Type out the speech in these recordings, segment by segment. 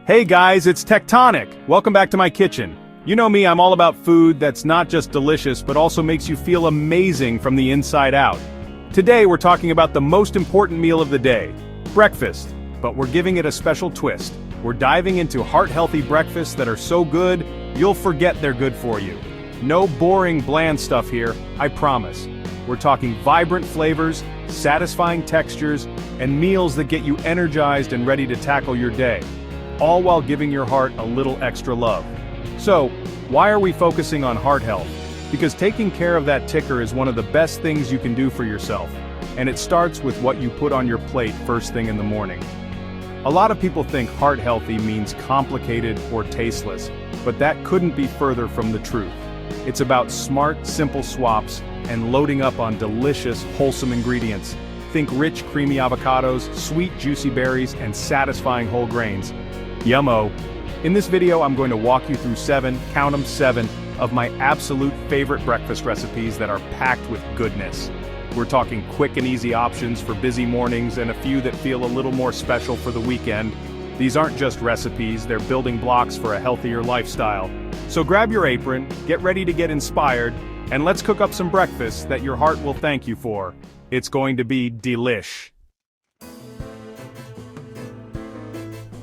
Hey guys, it's Tectonic! Welcome back to my kitchen. You know me, I'm all about food that's not just delicious but also makes you feel amazing from the inside out. Today we're talking about the most important meal of the day, breakfast. But we're giving it a special twist. We're diving into heart-healthy breakfasts that are so good, you'll forget they're good for you. No boring, bland stuff here, I promise. We're talking vibrant flavors, satisfying textures, and meals that get you energized and ready to tackle your day, all while giving your heart a little extra love. So, why are we focusing on heart health? Because taking care of that ticker is one of the best things you can do for yourself, and it starts with what you put on your plate first thing in the morning. A lot of people think heart healthy means complicated or tasteless, but that couldn't be further from the truth. It's about smart, simple swaps and loading up on delicious, wholesome ingredients. Think rich, creamy avocados, sweet, juicy berries, and satisfying whole grains. Yummo! In this video I'm going to walk you through 7, count 'em 7, of my absolute favorite breakfast recipes that are packed with goodness. We're talking quick and easy options for busy mornings and a few that feel a little more special for the weekend. These aren't just recipes, they're building blocks for a healthier lifestyle. So grab your apron, get ready to get inspired, and let's cook up some breakfast that your heart will thank you for. It's going to be delish.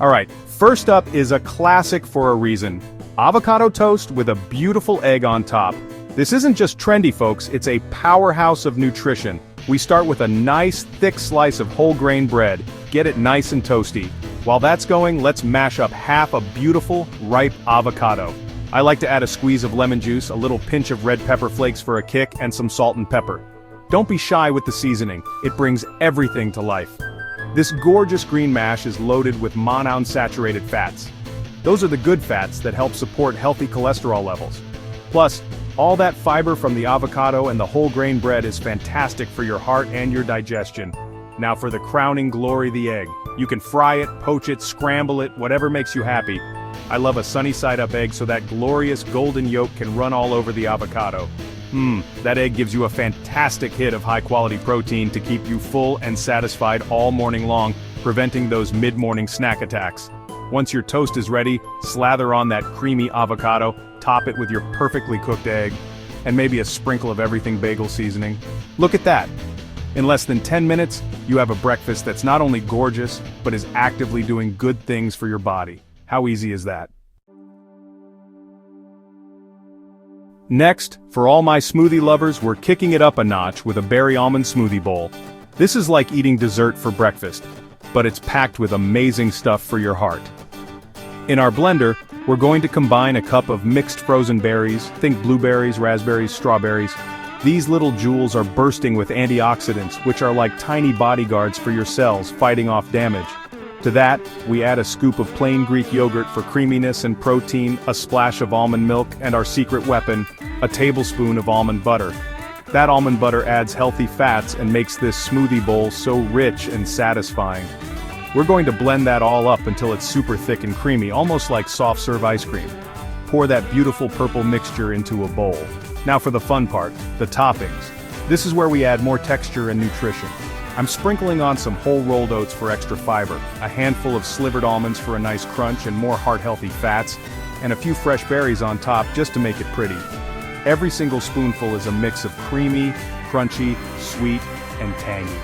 Alright, first up is a classic for a reason. Avocado toast with a beautiful egg on top. This isn't just trendy, folks, it's a powerhouse of nutrition. We start with a nice, thick slice of whole grain bread. Get it nice and toasty. While that's going, let's mash up half a beautiful, ripe avocado. I like to add a squeeze of lemon juice, a little pinch of red pepper flakes for a kick, and some salt and pepper. Don't be shy with the seasoning, it brings everything to life. This gorgeous green mash is loaded with monounsaturated fats. Those are the good fats that help support healthy cholesterol levels. Plus, all that fiber from the avocado and the whole grain bread is fantastic for your heart and your digestion. Now for the crowning glory, the egg. You can fry it, poach it, scramble it, whatever makes you happy. I love a sunny side up egg so that glorious golden yolk can run all over the avocado. That egg gives you a fantastic hit of high-quality protein to keep you full and satisfied all morning long, preventing those mid-morning snack attacks. Once your toast is ready, slather on that creamy avocado, top it with your perfectly cooked egg, and maybe a sprinkle of everything bagel seasoning. Look at that! In less than 10 minutes, you have a breakfast that's not only gorgeous, but is actively doing good things for your body. How easy is that? Next, for all my smoothie lovers, we're kicking it up a notch with a berry almond smoothie bowl. This is like eating dessert for breakfast, but it's packed with amazing stuff for your heart. In our blender, we're going to combine a cup of mixed frozen berries, think blueberries, raspberries, strawberries. These little jewels are bursting with antioxidants, which are like tiny bodyguards for your cells fighting off damage. To that, we add a scoop of plain Greek yogurt for creaminess and protein, a splash of almond milk, and our secret weapon, a tablespoon of almond butter. That almond butter adds healthy fats and makes this smoothie bowl so rich and satisfying. We're going to blend that all up until it's super thick and creamy, almost like soft-serve ice cream. Pour that beautiful purple mixture into a bowl. Now for the fun part, the toppings. This is where we add more texture and nutrition. I'm sprinkling on some whole rolled oats for extra fiber, a handful of slivered almonds for a nice crunch and more heart-healthy fats, and a few fresh berries on top just to make it pretty. Every single spoonful is a mix of creamy, crunchy, sweet, and tangy.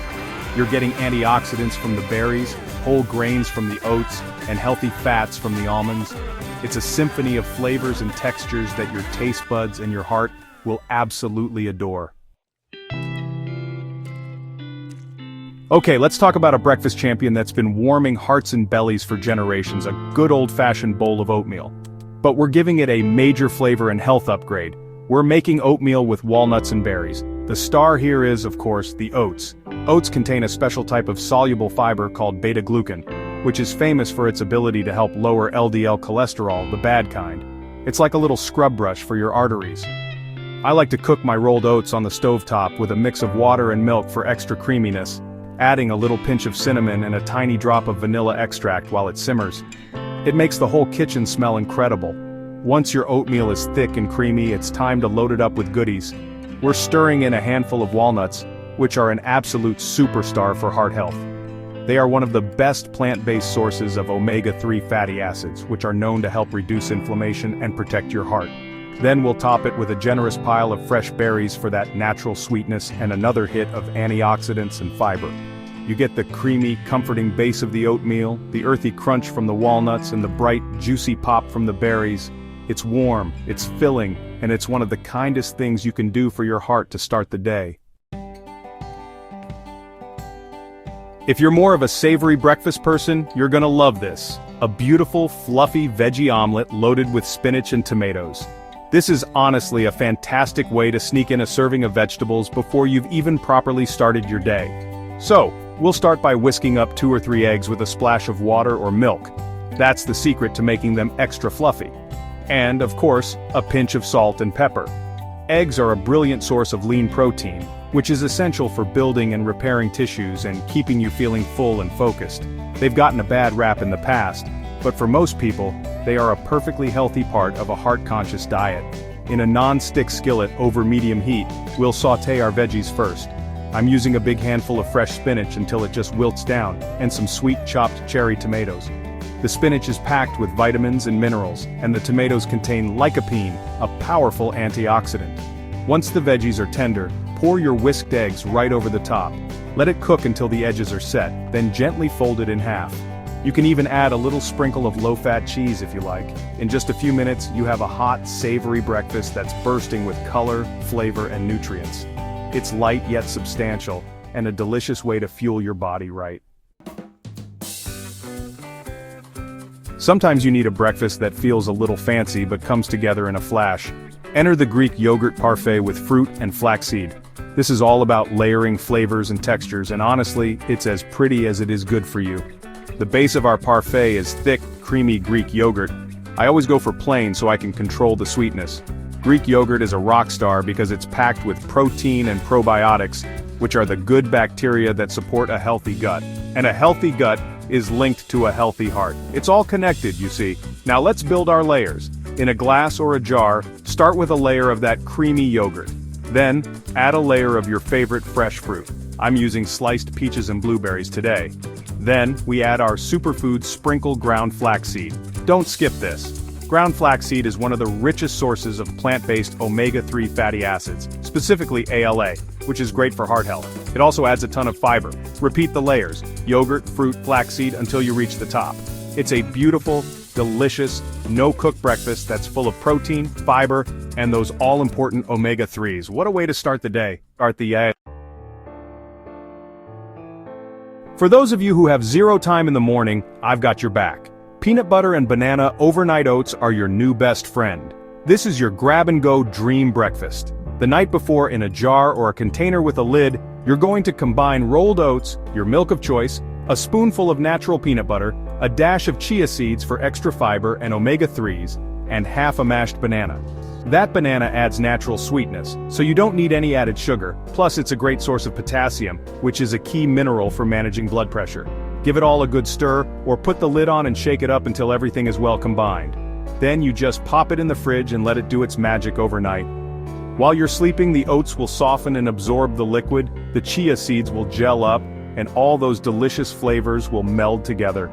You're getting antioxidants from the berries, whole grains from the oats, and healthy fats from the almonds. It's a symphony of flavors and textures that your taste buds and your heart will absolutely adore. Okay, let's talk about a breakfast champion that's been warming hearts and bellies for generations, a good old-fashioned bowl of oatmeal. But we're giving it a major flavor and health upgrade. We're making oatmeal with walnuts and berries. The star here is, of course, the oats. Oats contain a special type of soluble fiber called beta-glucan, which is famous for its ability to help lower LDL cholesterol, the bad kind. It's like a little scrub brush for your arteries. I like to cook my rolled oats on the stovetop with a mix of water and milk for extra creaminess, adding a little pinch of cinnamon and a tiny drop of vanilla extract while it simmers. It makes the whole kitchen smell incredible. Once your oatmeal is thick and creamy, it's time to load it up with goodies. We're stirring in a handful of walnuts, which are an absolute superstar for heart health. They are one of the best plant-based sources of omega-3 fatty acids, which are known to help reduce inflammation and protect your heart. Then we'll top it with a generous pile of fresh berries for that natural sweetness and another hit of antioxidants and fiber. You get the creamy, comforting base of the oatmeal, the earthy crunch from the walnuts, and the bright, juicy pop from the berries. It's warm, it's filling, and it's one of the kindest things you can do for your heart to start the day. If you're more of a savory breakfast person, you're gonna love this. A beautiful, fluffy veggie omelet loaded with spinach and tomatoes. This is honestly a fantastic way to sneak in a serving of vegetables before you've even properly started your day. So, we'll start by whisking up 2 or 3 eggs with a splash of water or milk. That's the secret to making them extra fluffy. And, of course, a pinch of salt and pepper. Eggs are a brilliant source of lean protein, which is essential for building and repairing tissues and keeping you feeling full and focused. They've gotten a bad rap in the past, but for most people, they are a perfectly healthy part of a heart-conscious diet. In a non-stick skillet over medium heat, we'll sauté our veggies first. I'm using a big handful of fresh spinach until it just wilts down, and some sweet chopped cherry tomatoes. The spinach is packed with vitamins and minerals, and the tomatoes contain lycopene, a powerful antioxidant. Once the veggies are tender, pour your whisked eggs right over the top. Let it cook until the edges are set, then gently fold it in half. You can even add a little sprinkle of low-fat cheese if you like. In just a few minutes, you have a hot, savory breakfast that's bursting with color, flavor, and nutrients. It's light yet substantial, and a delicious way to fuel your body right. Sometimes you need a breakfast that feels a little fancy but comes together in a flash. Enter the Greek yogurt parfait with fruit and flaxseed. This is all about layering flavors and textures, and honestly, it's as pretty as it is good for you. The base of our parfait is thick, creamy Greek yogurt. I always go for plain so I can control the sweetness. Greek yogurt is a rock star because it's packed with protein and probiotics, which are the good bacteria that support a healthy gut. And a healthy gut is linked to a healthy heart. It's all connected, you see. Now let's build our layers. In a glass or a jar, start with a layer of that creamy yogurt. Then, add a layer of your favorite fresh fruit. I'm using sliced peaches and blueberries today. Then, we add our superfood sprinkled ground flaxseed. Don't skip this. Ground flaxseed is one of the richest sources of plant-based omega-3 fatty acids, specifically ALA, which is great for heart health. It also adds a ton of fiber. Repeat the layers, yogurt, fruit, flaxseed until you reach the top. It's a beautiful, delicious, no-cook breakfast that's full of protein, fiber, and those all-important omega-3s. What a way to start the day. For those of you who have zero time in the morning, I've got your back. Peanut butter and banana overnight oats are your new best friend. This is your grab-and-go dream breakfast. The night before, in a jar or a container with a lid, you're going to combine rolled oats, your milk of choice, a spoonful of natural peanut butter, a dash of chia seeds for extra fiber and omega-3s, and half a mashed banana. That banana adds natural sweetness, so you don't need any added sugar, plus it's a great source of potassium, which is a key mineral for managing blood pressure. Give it all a good stir, or put the lid on and shake it up until everything is well combined. Then you just pop it in the fridge and let it do its magic overnight. While you're sleeping, the oats will soften and absorb the liquid, the chia seeds will gel up, and all those delicious flavors will meld together.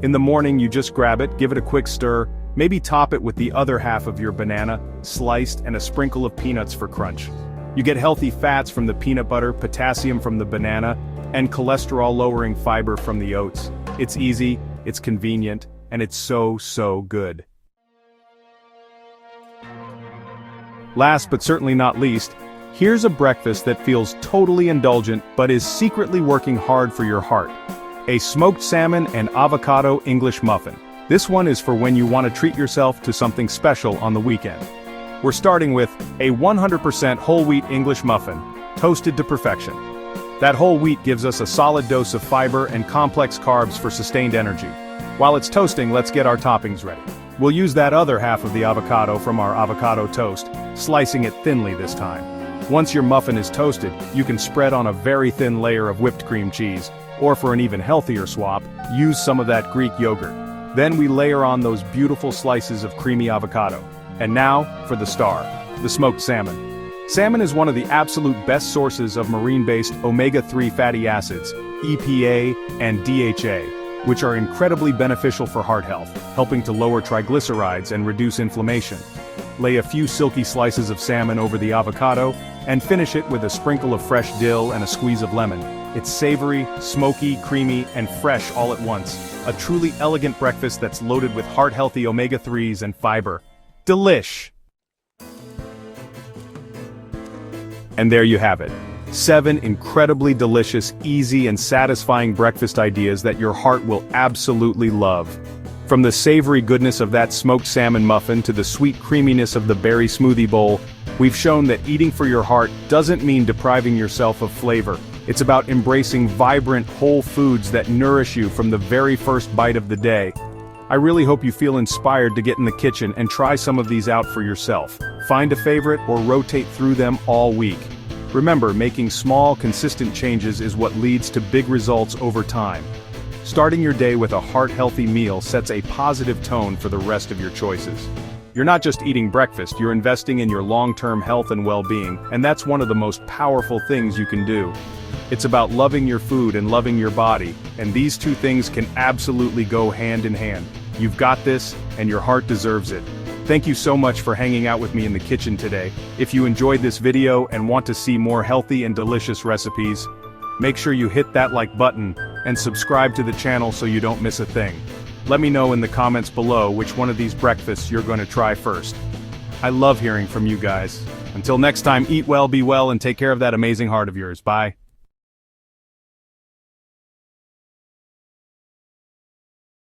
In the morning, you just grab it, give it a quick stir, maybe top it with the other half of your banana, sliced, and a sprinkle of peanuts for crunch. You get healthy fats from the peanut butter, potassium from the banana, and cholesterol-lowering fiber from the oats. It's easy, it's convenient, and it's so good. Last but certainly not least, here's a breakfast that feels totally indulgent but is secretly working hard for your heart. A smoked salmon and avocado English muffin. This one is for when you want to treat yourself to something special on the weekend. We're starting with a 100% whole wheat English muffin, toasted to perfection. That whole wheat gives us a solid dose of fiber and complex carbs for sustained energy. While it's toasting, let's get our toppings ready. We'll use that other half of the avocado from our avocado toast, slicing it thinly this time. Once your muffin is toasted, you can spread on a very thin layer of whipped cream cheese, or for an even healthier swap, use some of that Greek yogurt. Then we layer on those beautiful slices of creamy avocado. And now, for the star, the smoked salmon. Salmon is one of the absolute best sources of marine-based omega-3 fatty acids, EPA and DHA, which are incredibly beneficial for heart health, helping to lower triglycerides and reduce inflammation. Lay a few silky slices of salmon over the avocado, and finish it with a sprinkle of fresh dill and a squeeze of lemon. It's savory, smoky, creamy, and fresh all at once. A truly elegant breakfast that's loaded with heart-healthy omega-3s and fiber. Delish! And there you have it. 7 incredibly delicious, easy, and satisfying breakfast ideas that your heart will absolutely love. From the savory goodness of that smoked salmon muffin to the sweet creaminess of the berry smoothie bowl, we've shown that eating for your heart doesn't mean depriving yourself of flavor. It's about embracing vibrant, whole foods that nourish you from the very first bite of the day. I really hope you feel inspired to get in the kitchen and try some of these out for yourself. Find a favorite or rotate through them all week. Remember, making small, consistent changes is what leads to big results over time. Starting your day with a heart-healthy meal sets a positive tone for the rest of your choices. You're not just eating breakfast, you're investing in your long-term health and well-being, and that's one of the most powerful things you can do. It's about loving your food and loving your body, and these two things can absolutely go hand in hand. You've got this, and your heart deserves it. Thank you so much for hanging out with me in the kitchen today. If you enjoyed this video and want to see more healthy and delicious recipes, make sure you hit that like button and subscribe to the channel so you don't miss a thing. Let me know in the comments below which one of these breakfasts you're going to try first. I love hearing from you guys. Until next time, eat well, be well, and take care of that amazing heart of yours. Bye.